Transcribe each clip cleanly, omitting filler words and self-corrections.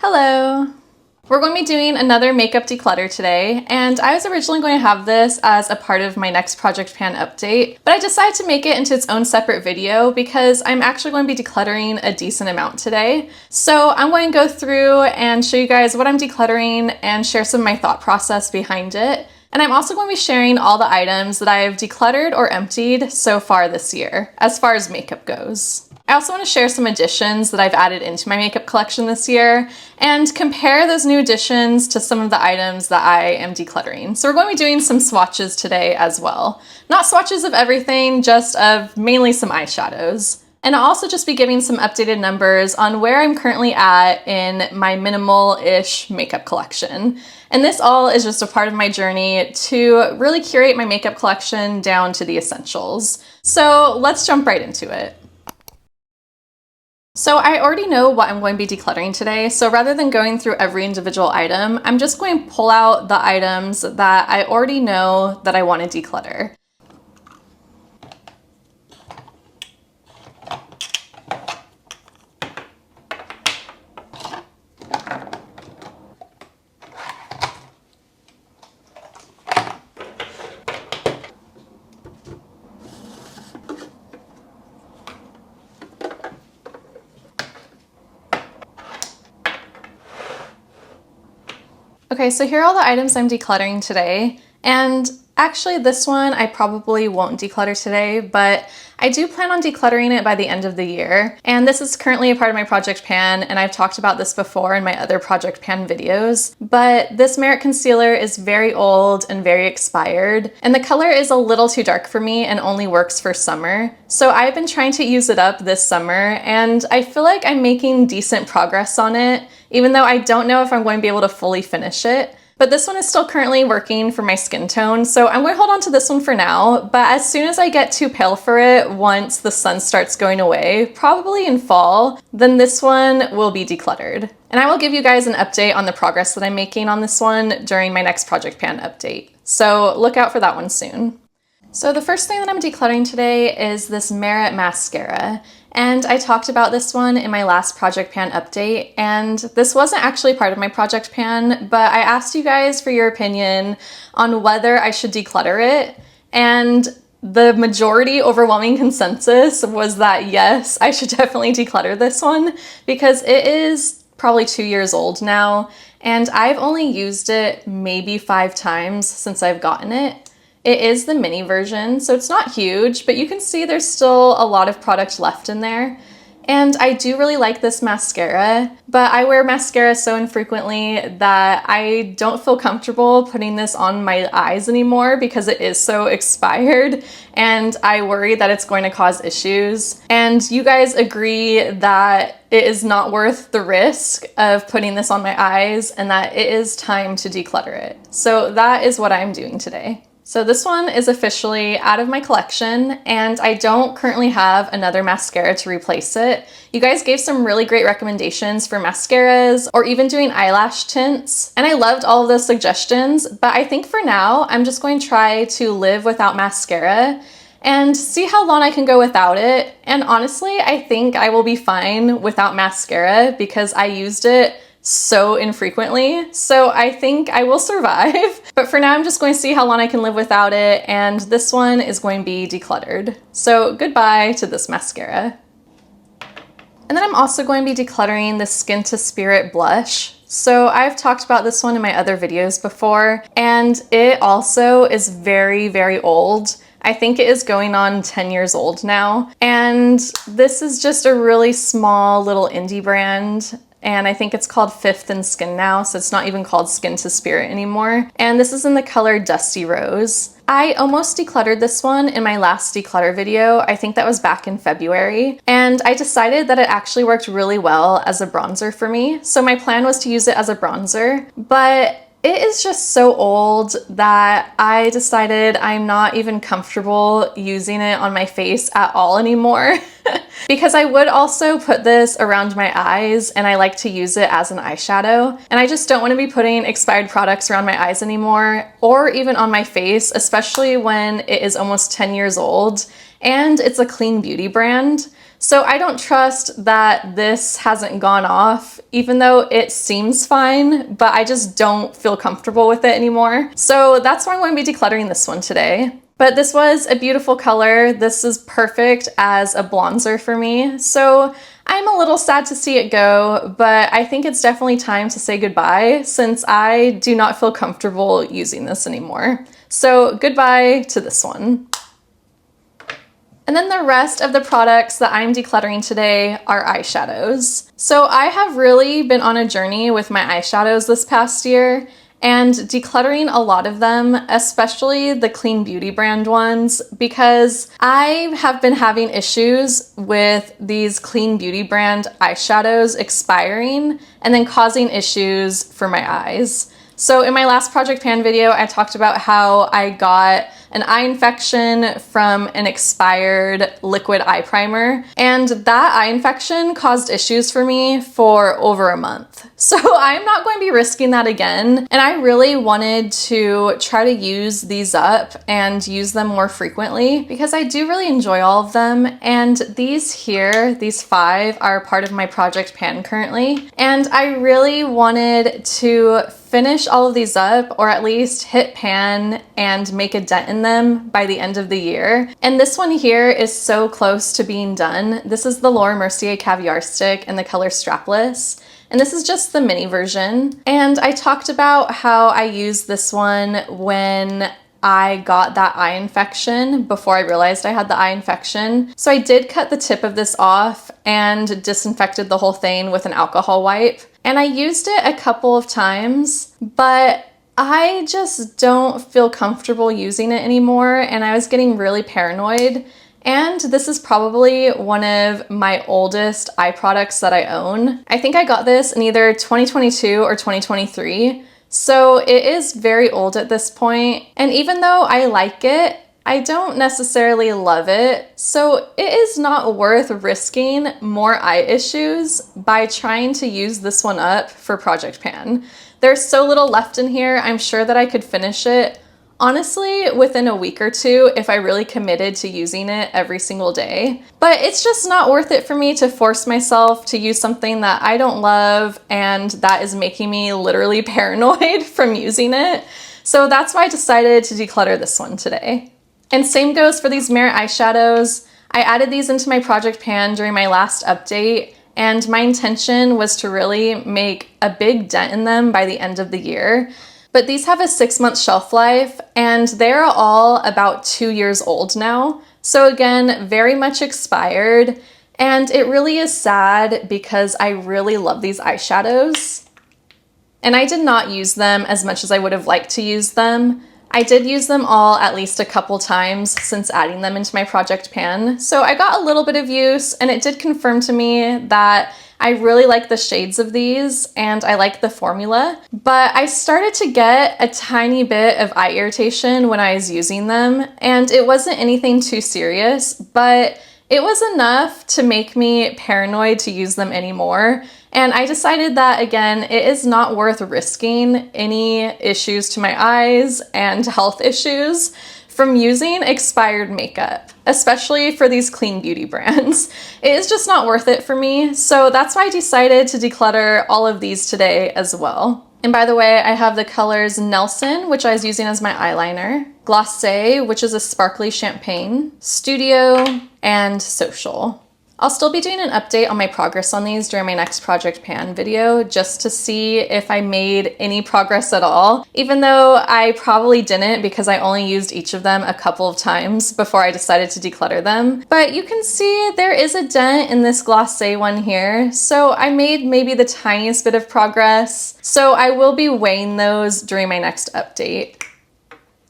Hello! We're going to be doing another makeup declutter today, and I was originally going to have this as a part of my next ProjectPan update, but I decided to make it into its own separate video because I'm actually going to be decluttering a decent amount today. So I'm going to go through and show you guys what I'm decluttering and share some of my thought process behind it. And I'm also going to be sharing all the items that I've decluttered or emptied so far this year, as far as makeup goes. I also want to share some additions that I've added into my makeup collection this year and compare those new additions to some of the items that I am decluttering. So we're going to be doing some swatches today as well. Not swatches of everything, just of mainly some eyeshadows. And I'll also just be giving some updated numbers on where I'm currently at in my minimal-ish makeup collection. And this all is just a part of my journey to really curate my makeup collection down to the essentials. So let's jump right into it. So I already know what I'm going to be decluttering today, so rather than going through every individual item, I'm just going to pull out the items that I already know that I want to declutter. Okay, so here are all the items I'm decluttering today, and actually this one I probably won't declutter today, but I do plan on decluttering it by the end of the year. And this is currently a part of my ProjectPan, and I've talked about this before in my other ProjectPan videos, but this Merit concealer is very old and very expired, and the color is a little too dark for me and only works for summer. So I've been trying to use it up this summer, and I feel like I'm making decent progress on it, even though I don't know if I'm going to be able to fully finish it. But this one is still currently working for my skin tone, so I'm going to hold on to this one for now, but as soon as I get too pale for it, once the sun starts going away, probably in fall, then this one will be decluttered. And I will give you guys an update on the progress that I'm making on this one during my next ProjectPan update. So look out for that one soon. So the first thing that I'm decluttering today is this Merit mascara. And I talked about this one in my last ProjectPan update, and this wasn't actually part of my ProjectPan, but I asked you guys for your opinion on whether I should declutter it, and the majority overwhelming consensus was that yes, I should definitely declutter this one because it is probably 2 years old now, and I've only used it maybe 5 times since I've gotten it. It is the mini version, so it's not huge, but you can see there's still a lot of product left in there. And I do really like this mascara, but I wear mascara so infrequently that I don't feel comfortable putting this on my eyes anymore because it is so expired, and I worry that it's going to cause issues. And you guys agree that it is not worth the risk of putting this on my eyes and that it is time to declutter it. So that is what I'm doing today. So this one is officially out of my collection, and I don't currently have another mascara to replace it. You guys gave some really great recommendations for mascaras or even doing eyelash tints, and I loved all of those suggestions, but I think for now I'm just going to try to live without mascara and see how long I can go without it. And honestly, I think I will be fine without mascara because I used it so infrequently, so I think I will survive. But for now, I'm just going to see how long I can live without it, and this one is going to be decluttered. So goodbye to this mascara. And then I'm also going to be decluttering the Skin to Spirit blush. So I've talked about this one in my other videos before, and it also is very, very old. I think it is going on 10 years old now. And this is just a really small little indie brand. And I think it's called Fifth and Skin now, so it's not even called Skin to Spirit anymore. And this is in the color Dusty Rose. I almost decluttered this one in my last declutter video. I think that was back in February. And I decided that it actually worked really well as a bronzer for me. So my plan was to use it as a bronzer, but it is just so old that I decided I'm not even comfortable using it on my face at all anymore. Because I would also put this around my eyes, and I like to use it as an eyeshadow. And I just don't want to be putting expired products around my eyes anymore, or even on my face, especially when it is almost 10 years old and it's a clean beauty brand. So I don't trust that this hasn't gone off, even though it seems fine, but I just don't feel comfortable with it anymore. So that's why I'm going to be decluttering this one today. But this was a beautiful color. This is perfect as a bronzer for me. So I'm a little sad to see it go, but I think it's definitely time to say goodbye since I do not feel comfortable using this anymore. So goodbye to this one. And then the rest of the products that I'm decluttering today are eyeshadows. So I have really been on a journey with my eyeshadows this past year and decluttering a lot of them, especially the clean beauty brand ones, because I have been having issues with these clean beauty brand eyeshadows expiring and then causing issues for my eyes. So in my last ProjectPan video, I talked about how I got an eye infection from an expired liquid eye primer, and that eye infection caused issues for me for over a month. So I'm not going to be risking that again, and I really wanted to try to use these up and use them more frequently because I do really enjoy all of them, and these here, these 5, are part of my ProjectPan currently, and I really wanted to finish all of these up, or at least hit pan and make a dent in them by the end of the year. And this one here is so close to being done. This is the Laura Mercier Caviar Stick in the color Strapless. And this is just the mini version. And I talked about how I used this one when I got that eye infection before I realized I had the eye infection. So I did cut the tip of this off and disinfected the whole thing with an alcohol wipe. And I used it a couple of times, but I just don't feel comfortable using it anymore, and I was getting really paranoid. And this is probably one of my oldest eye products that I own. I think I got this in either 2022 or 2023. So it is very old at this point. And even though I like it, I don't necessarily love it, so it is not worth risking more eye issues by trying to use this one up for ProjectPan. There's so little left in here, I'm sure that I could finish it, honestly, within a week or two if I really committed to using it every single day. But it's just not worth it for me to force myself to use something that I don't love and that is making me literally paranoid from using it. So that's why I decided to declutter this one today. And same goes for these Merit eyeshadows. I added these into my ProjectPan during my last update, and my intention was to really make a big dent in them by the end of the year. But these have a 6-month shelf life, and they're all about 2 years old now. So again, very much expired, and it really is sad because I really love these eyeshadows. And I did not use them as much as I would have liked to use them. I did use them all at least a couple times since adding them into my ProjectPan, so I got a little bit of use, and it did confirm to me that I really like the shades of these and I like the formula, but I started to get a tiny bit of eye irritation when I was using them, and it wasn't anything too serious, but it was enough to make me paranoid to use them anymore. And I decided that, again, it is not worth risking any issues to my eyes and health issues from using expired makeup, especially for these clean beauty brands. It is just not worth it for me. So that's why I decided to declutter all of these today as well. And by the way, I have the colors Nelson, which I was using as my eyeliner, Glacé, which is a sparkly champagne, Studio, and Social. I'll still be doing an update on my progress on these during my next ProjectPan video just to see if I made any progress at all, even though I probably didn't because I only used each of them a couple of times before I decided to declutter them. But you can see there is a dent in this Glacé one here, so I made maybe the tiniest bit of progress. So I will be weighing those during my next update.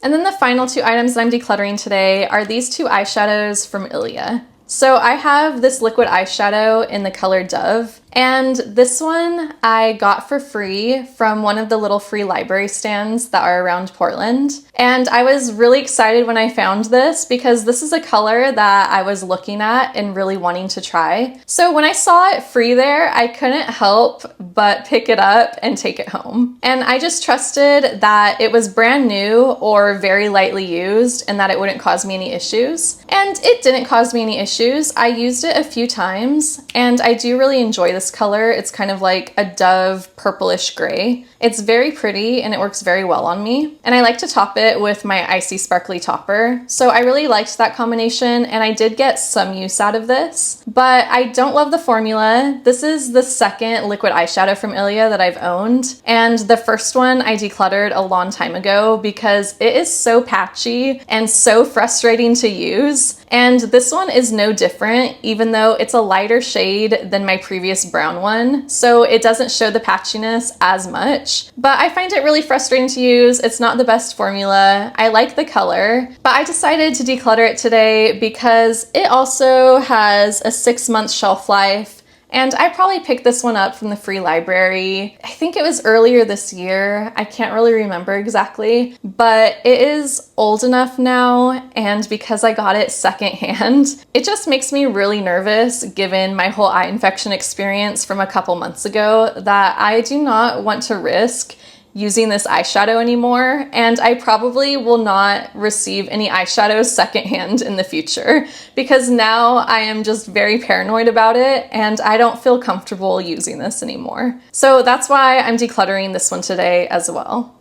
And then the final 2 items that I'm decluttering today are these 2 eyeshadows from Ilia. So I have this liquid eyeshadow in the color Dove, and this one I got for free from one of the little free library stands that are around Portland. And I was really excited when I found this because this is a color that I was looking at and really wanting to try. So when I saw it free there, I couldn't help but pick it up and take it home. And I just trusted that it was brand new or very lightly used and that it wouldn't cause me any issues. And it didn't cause me any issues. issues. I used it a few times and I do really enjoy this color. It's kind of like a dove purplish gray. It's very pretty and it works very well on me. And I like to top it with my icy sparkly topper. So I really liked that combination and I did get some use out of this, but I don't love the formula. This is the second liquid eyeshadow from Ilia that I've owned. And the first one I decluttered a long time ago because it is so patchy and so frustrating to use. And this one is no different, even though it's a lighter shade than my previous brown one. So it doesn't show the patchiness as much, but I find it really frustrating to use. It's not the best formula. I like the color, but I decided to declutter it today because it also has a 6-month shelf life. And I probably picked this one up from the free library. I think it was earlier this year. I can't really remember exactly, but it is old enough now. And because I got it secondhand, it just makes me really nervous given my whole eye infection experience from a couple months ago that I do not want to risk using this eyeshadow anymore, and I probably will not receive any eyeshadows secondhand in the future because now I am just very paranoid about it and I don't feel comfortable using this anymore. So that's why I'm decluttering this one today as well.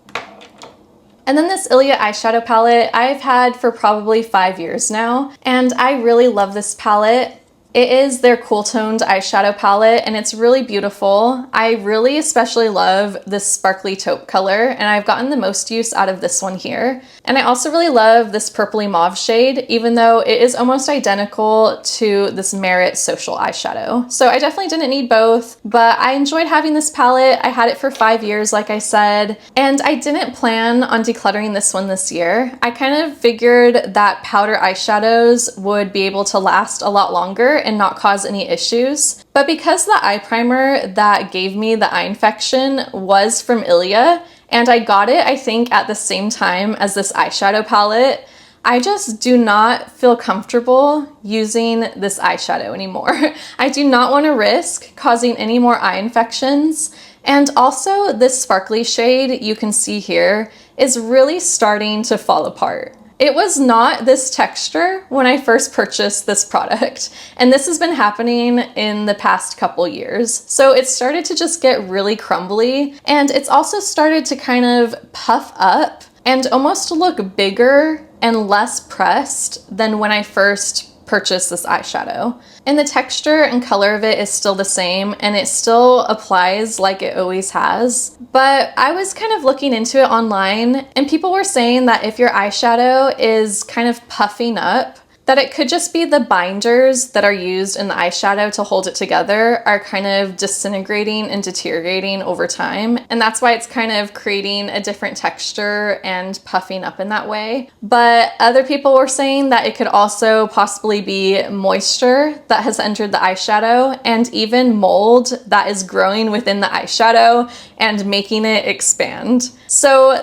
And then this Ilia eyeshadow palette I've had for probably 5 years now, and I really love this palette. It is their cool toned eyeshadow palette and it's really beautiful. I really especially love this sparkly taupe color and I've gotten the most use out of this one here. And I also really love this purpley mauve shade, even though it is almost identical to this Merit Social eyeshadow. So I definitely didn't need both, but I enjoyed having this palette. I had it for 5 years, like I said, and I didn't plan on decluttering this one this year. I kind of figured that powder eyeshadows would be able to last a lot longer and not cause any issues. But because the eye primer that gave me the eye infection was from Ilia, and I got it, I think, at the same time as this eyeshadow palette, I just do not feel comfortable using this eyeshadow anymore. I do not want to risk causing any more eye infections. And also this sparkly shade you can see here is really starting to fall apart. It was not this texture when I first purchased this product, and this has been happening in the past couple years. So it started to just get really crumbly, and it's also started to kind of puff up and almost look bigger and less pressed than when I first purchased this eyeshadow. And the texture and color of it is still the same and it still applies like it always has. But I was kind of looking into it online and people were saying that if your eyeshadow is kind of puffing up, that it could just be the binders that are used in the eyeshadow to hold it together are kind of disintegrating and deteriorating over time. And that's why it's kind of creating a different texture and puffing up in that way. But other people were saying that it could also possibly be moisture that has entered the eyeshadow and even mold that is growing within the eyeshadow and making it expand. So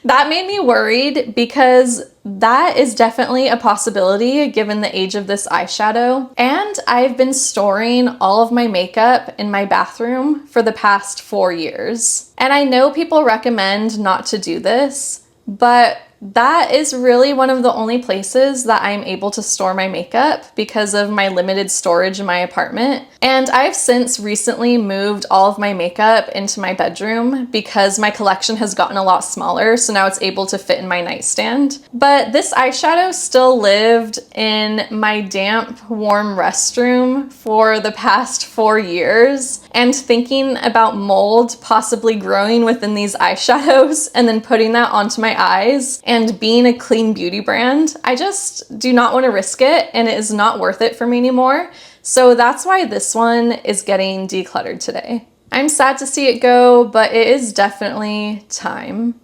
that made me worried because that is definitely a possibility given the age of this eyeshadow. And I've been storing all of my makeup in my bathroom for the past 4 years. And I know people recommend not to do this, but that is really one of the only places that I'm able to store my makeup because of my limited storage in my apartment. And I've since recently moved all of my makeup into my bedroom because my collection has gotten a lot smaller, so now it's able to fit in my nightstand. But this eyeshadow still lived in my damp, warm restroom for the past 4 years. And thinking about mold possibly growing within these eyeshadows and then putting that onto my eyes and being a clean beauty brand, I just do not want to risk it and it is not worth it for me anymore. So that's why this one is getting decluttered today. I'm sad to see it go, but it is definitely time.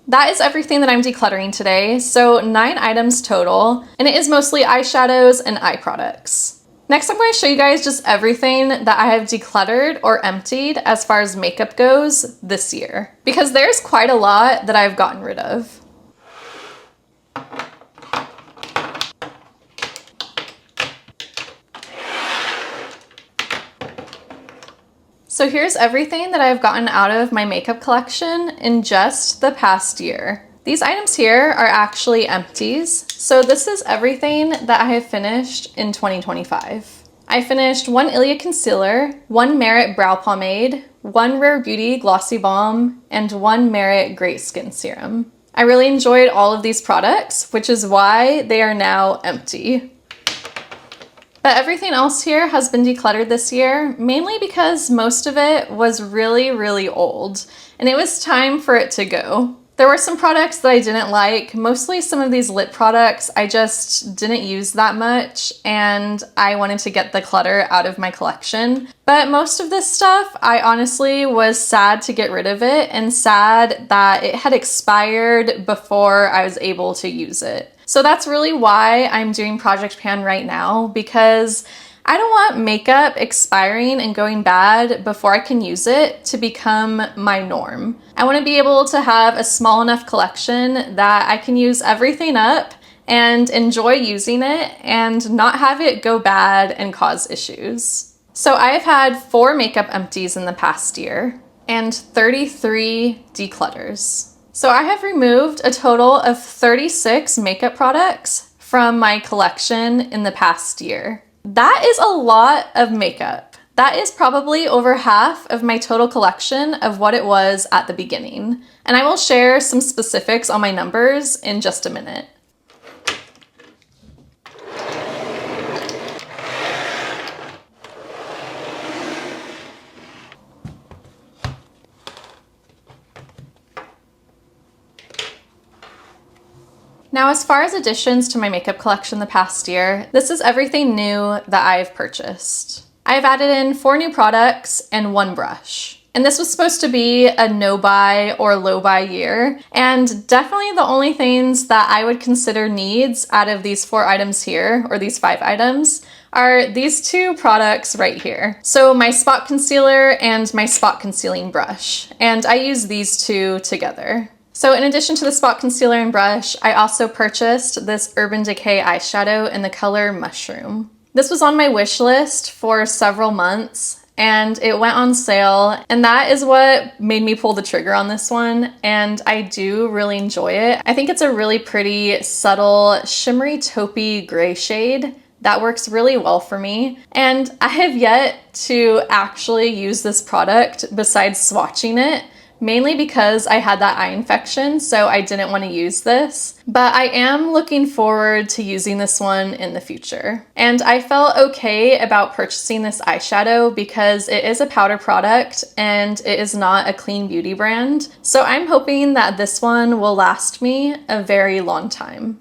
That is everything that I'm decluttering today. So 9 items total, and it is mostly eyeshadows and eye products. Next, I'm going to show you guys just everything that I have decluttered or emptied as far as makeup goes this year, because there's quite a lot that I've gotten rid of. So here's everything that I've gotten out of my makeup collection in just the past year. These items here are actually empties. So this is everything that I have finished in 2025. I finished one Ilia concealer, one Merit brow pomade, one Rare Beauty glossy balm, and one Merit great skin serum. I really enjoyed all of these products, which is why they are now empty. But everything else here has been decluttered this year, mainly because most of it was really old, and it was time for it to go. There were some products that I didn't like, mostly some of these lip products I just didn't use that much, and I wanted to get the clutter out of my collection. But most of this stuff, I honestly was sad to get rid of it, and sad that it had expired before I was able to use it. So that's really why I'm doing ProjectPan right now, because I don't want makeup expiring and going bad before I can use it to become my norm. I want to be able to have a small enough collection that I can use everything up and enjoy using it and not have it go bad and cause issues. So I've had 4 makeup empties in the past year and 33 declutters. So I have removed a total of 36 makeup products from my collection in the past year. That is a lot of makeup. That is probably over half of my total collection of what it was at the beginning. And I will share some specifics on my numbers in just a minute. Now, as far as additions to my makeup collection the past year, this is everything new that I've purchased. I've added in 4 new products and 1 brush. And this was supposed to be a no-buy or low-buy year, and definitely the only things that I would consider needs out of these 4 items here, or these 5 items, are these 2 products right here. So my spot concealer and my spot concealing brush, and I use these 2 together. So in addition to the spot concealer and brush, I also purchased this Urban Decay eyeshadow in the color Mushroom. This was on my wish list for several months, and it went on sale, and that is what made me pull the trigger on this one, and I do really enjoy it. I think it's a really pretty, subtle, shimmery taupey gray shade that works really well for me, and I have yet to actually use this product besides swatching it, mainly because I had that eye infection, so I didn't want to use this. But I am looking forward to using this one in the future. And I felt okay about purchasing this eyeshadow because it is a powder product and it is not a clean beauty brand. So I'm hoping that this one will last me a very long time.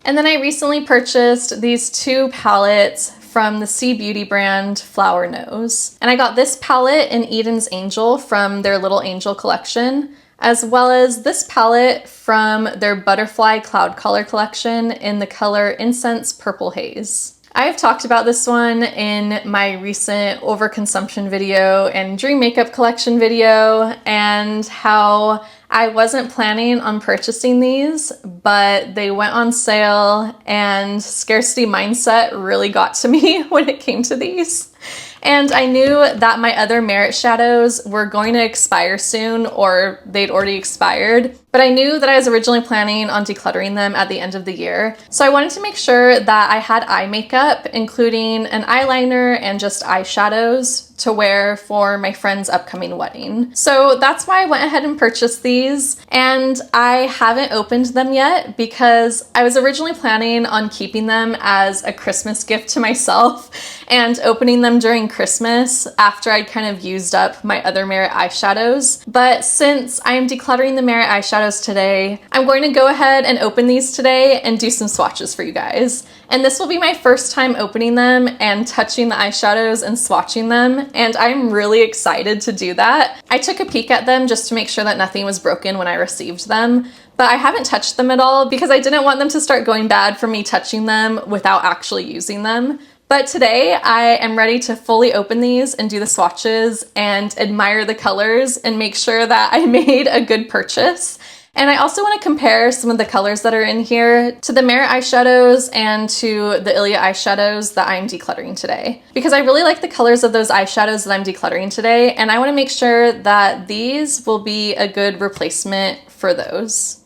And then I recently purchased these 2 palettes from the C Beauty brand Flower Nose. And I got this palette in Eden's Angel from their Little Angel collection, as well as this palette from their Butterfly Cloud Color collection in the color Incense Purple Haze. I have talked about this one in my recent overconsumption video and dream makeup collection video, and how I wasn't planning on purchasing these, but they went on sale and scarcity mindset really got to me when it came to these. And I knew that my other Merit shadows were going to expire soon, or they'd already expired, but I knew that I was originally planning on decluttering them at the end of the year. So I wanted to make sure that I had eye makeup, including an eyeliner and just eyeshadows to wear for my friend's upcoming wedding. So that's why I went ahead and purchased these, and I haven't opened them yet because I was originally planning on keeping them as a Christmas gift to myself and opening them during Christmas after I'd kind of used up my other Merit eyeshadows. But since I'm decluttering the Merit eyeshadows today, I'm going to go ahead and open these today and do some swatches for you guys. And this will be my first time opening them and touching the eyeshadows and swatching them, and I'm really excited to do that. I took a peek at them just to make sure that nothing was broken when I received them, but I haven't touched them at all because I didn't want them to start going bad from me touching them without actually using them. But today I am ready to fully open these and do the swatches and admire the colors and make sure that I made a good purchase. And I also want to compare some of the colors that are in here to the Merit eyeshadows and to the Ilia eyeshadows that I'm decluttering today. Because I really like the colors of those eyeshadows that I'm decluttering today, and I want to make sure that these will be a good replacement for those.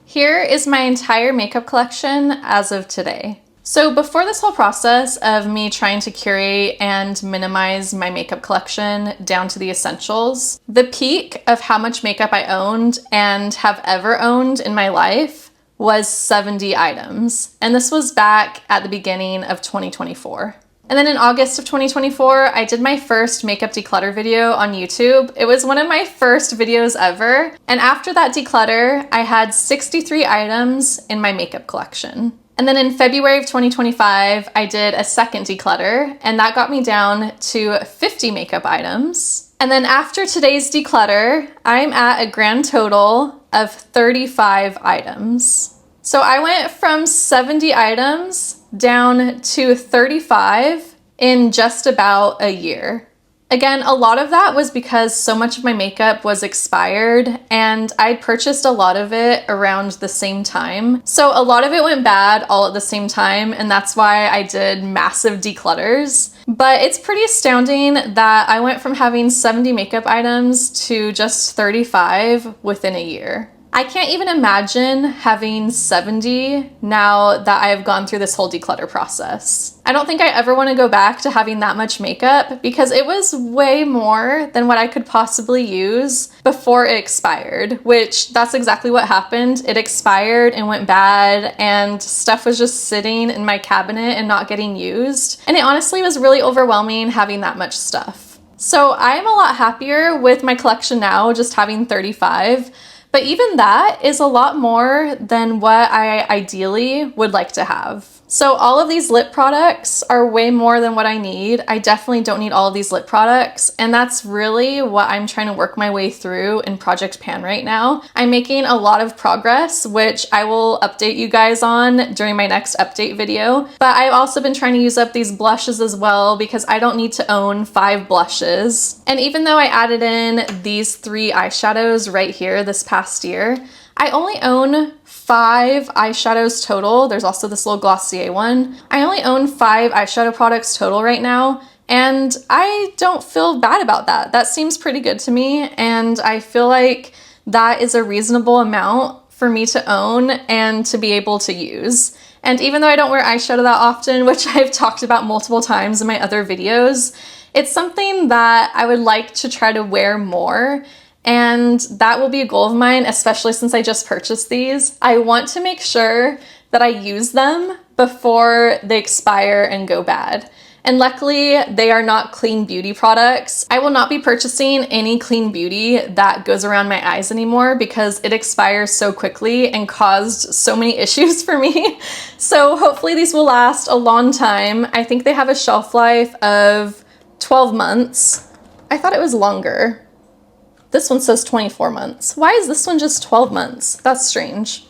Here is my entire makeup collection as of today. So before this whole process of me trying to curate and minimize my makeup collection down to the essentials, the peak of how much makeup I owned and have ever owned in my life was 70 items. And this was back at the beginning of 2024. And then in August of 2024, I did my first makeup declutter video on YouTube. It was one of my first videos ever. And after that declutter, I had 63 items in my makeup collection. And then in February of 2025, I did a second declutter, and that got me down to 50 makeup items. And then after today's declutter, I'm at a grand total of 35 items. So I went from 70 items down to 35 in just about a year. Again, a lot of that was because so much of my makeup was expired and I'd purchased a lot of it around the same time. So a lot of it went bad all at the same time, and that's why I did massive declutters. But it's pretty astounding that I went from having 70 makeup items to just 35 within a year. I can't even imagine having 70 now that I have gone through this whole declutter process. I don't think I ever want to go back to having that much makeup because it was way more than what I could possibly use before it expired, which that's exactly what happened. It expired and went bad and stuff was just sitting in my cabinet and not getting used. And it honestly was really overwhelming having that much stuff. So I'm a lot happier with my collection now, just having 35. But even that is a lot more than what I ideally would like to have. So all of these lip products are way more than what I need. I definitely don't need all of these lip products, and that's really what I'm trying to work my way through in ProjectPan right now. I'm making a lot of progress, which I will update you guys on during my next update video. But I've also been trying to use up these blushes as well because I don't need to own 5 blushes. And even though I added in these 3 eyeshadows right here this past year, I only own 5 eyeshadows total. There's also this little Glossier one. I only own 5 eyeshadow products total right now, and I don't feel bad about that. That seems pretty good to me, and I feel like that is a reasonable amount for me to own and to be able to use. And even though I don't wear eyeshadow that often, which I've talked about multiple times in my other videos, it's something that I would like to try to wear more. And that will be a goal of mine, especially since I just purchased these. I want to make sure that I use them before they expire and go bad. And luckily, they are not clean beauty products. I will not be purchasing any clean beauty that goes around my eyes anymore because it expires so quickly and caused so many issues for me. So hopefully these will last a long time. I think they have a shelf life of 12 months. I thought it was longer. This one says 24 months. Why is this one just 12 months? That's strange.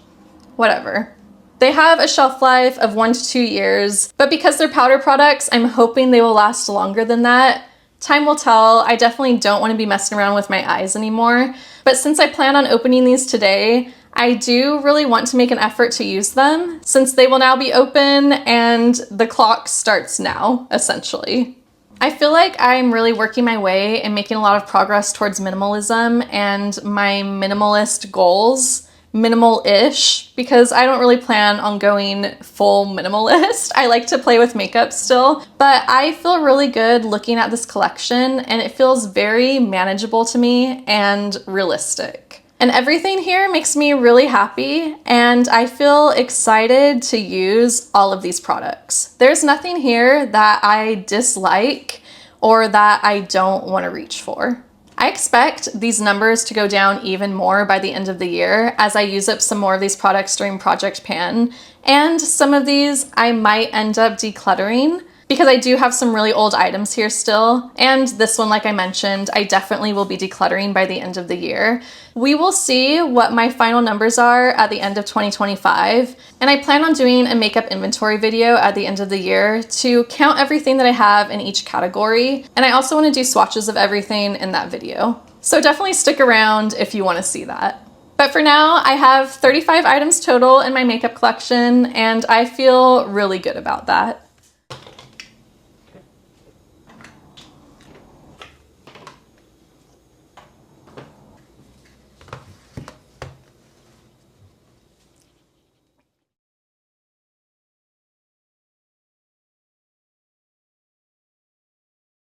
Whatever. They have a shelf life of 1 to 2 years, but because they're powder products, I'm hoping they will last longer than that. Time will tell. I definitely don't want to be messing around with my eyes anymore. But since I plan on opening these today, I do really want to make an effort to use them since they will now be open and the clock starts now, essentially. I feel like I'm really working my way and making a lot of progress towards minimalism and my minimalist goals, minimal-ish, because I don't really plan on going full minimalist. I like to play with makeup still, but I feel really good looking at this collection and it feels very manageable to me and realistic. And everything here makes me really happy, and I feel excited to use all of these products. There's nothing here that I dislike or that I don't want to reach for. I expect these numbers to go down even more by the end of the year as I use up some more of these products during ProjectPan, and some of these I might end up decluttering because I do have some really old items here still, and this one, like I mentioned, I definitely will be decluttering by the end of the year. We will see what my final numbers are at the end of 2025, and I plan on doing a makeup inventory video at the end of the year to count everything that I have in each category, and I also want to do swatches of everything in that video. So definitely stick around if you want to see that. But for now, I have 35 items total in my makeup collection, and I feel really good about that.